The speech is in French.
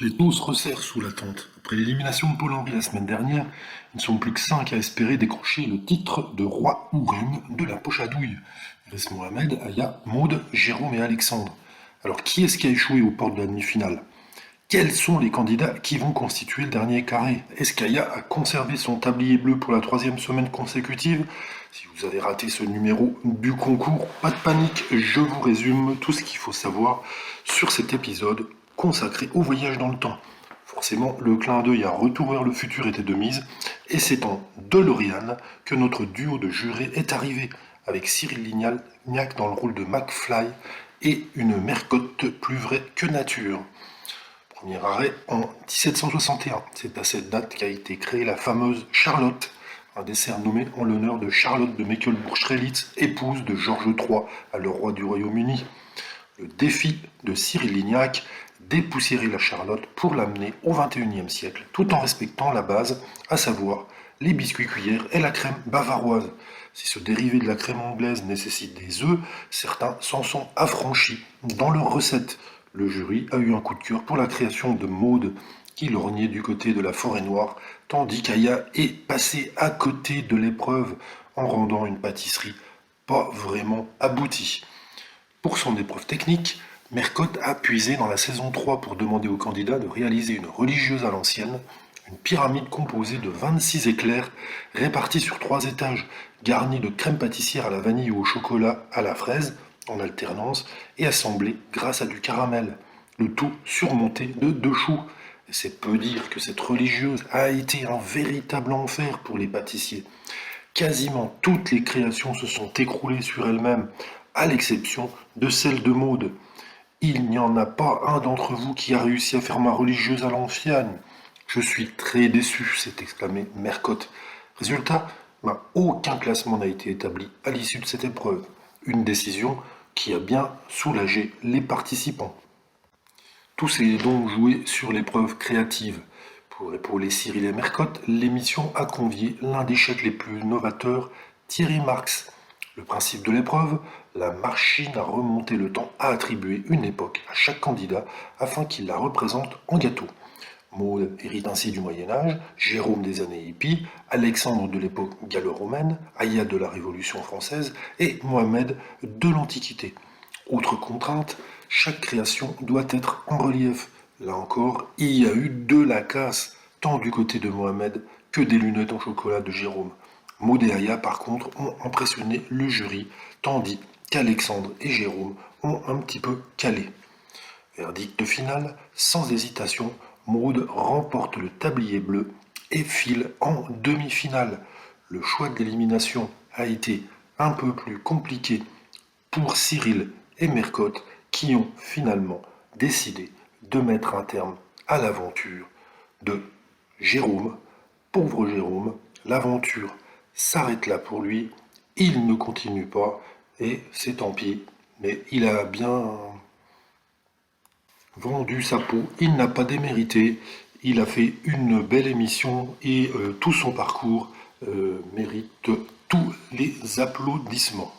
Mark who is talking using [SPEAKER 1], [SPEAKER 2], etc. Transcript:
[SPEAKER 1] Les taux se resserrent sous la tente. Après l'élimination de Paul-Henri la semaine dernière, ils ne sont plus que 5 à espérer décrocher le titre de roi ou reine de la poche à douille. Il reste Mohamed, Aya, Maud, Jérôme et Alexandre. Alors qui est-ce qui a échoué aux portes de la demi-finale? Quels sont les candidats qui vont constituer le dernier carré? Est-ce qu'Aya a conservé son tablier bleu pour la troisième semaine consécutive? Si vous avez raté ce numéro du concours, pas de panique, je vous résume tout ce qu'il faut savoir sur cet épisode consacré au voyage dans le temps. Forcément, le clin d'œil à Retour vers le futur était de mise, et c'est en DeLorean que notre duo de jurés est arrivé, avec Cyril Lignac dans le rôle de McFly et une mercotte plus vraie que nature. Premier arrêt en 1761. C'est à cette date qu'a été créée la fameuse Charlotte, un dessert nommé en l'honneur de Charlotte de Mecklembourg-Strelitz, épouse de Georges III, le roi du Royaume-Uni. Le défi de Cyril Lignac, dépoussiérer la Charlotte pour l'amener au XXIe siècle, tout en respectant la base, à savoir les biscuits cuillères et la crème bavaroise. Si ce dérivé de la crème anglaise nécessite des œufs, certains s'en sont affranchis dans leur recette. Le jury a eu un coup de cœur pour la création de Maud, qui lorgnait du côté de la forêt noire, tandis qu'Aya est passée à côté de l'épreuve en rendant une pâtisserie pas vraiment aboutie. Pour son épreuve technique, Mercotte a puisé dans la saison 3 pour demander aux candidats de réaliser une religieuse à l'ancienne, une pyramide composée de 26 éclairs répartis sur 3 étages, garnis de crème pâtissière à la vanille ou au chocolat à la fraise, en alternance, et assemblés grâce à du caramel. Le tout surmonté de 2 choux. Et c'est peu dire que cette religieuse a été un véritable enfer pour les pâtissiers. Quasiment toutes les créations se sont écroulées sur elles-mêmes, à l'exception de celle de Maud. Il n'y en a pas un d'entre vous qui a réussi à faire ma religieuse à l'ancienne. Je suis très déçu, s'est exclamé Mercotte. Résultat, aucun classement n'a été établi à l'issue de cette épreuve. Une décision qui a bien soulagé les participants. Tout s'est donc joué sur l'épreuve créative. Pour épauler Cyril et Mercotte, l'émission a convié l'un des chefs les plus novateurs, Thierry Marx. Le principe de l'épreuve, la machine à remonter le temps a attribué une époque à chaque candidat afin qu'il la représente en gâteau. Maud hérite ainsi du Moyen-Âge, Jérôme des années hippies, Alexandre de l'époque gallo-romaine, Aya de la Révolution française et Mohamed de l'Antiquité. Autre contrainte, chaque création doit être en relief. Là encore, il y a eu de la casse, tant du côté de Mohamed que des lunettes en chocolat de Jérôme. Maud et Aya, par contre, ont impressionné le jury, tandis qu'Alexandre et Jérôme ont un petit peu calé. Verdict final, sans hésitation, Maud remporte le tablier bleu et file en demi-finale. Le choix de l'élimination a été un peu plus compliqué pour Cyril et Mercotte qui ont finalement décidé de mettre un terme à l'aventure de Jérôme. Pauvre Jérôme, l'aventure s'arrête là pour lui, il ne continue pas et c'est tant pis, mais il a bien vendu sa peau, il n'a pas démérité, il a fait une belle émission et tout son parcours mérite tous les applaudissements.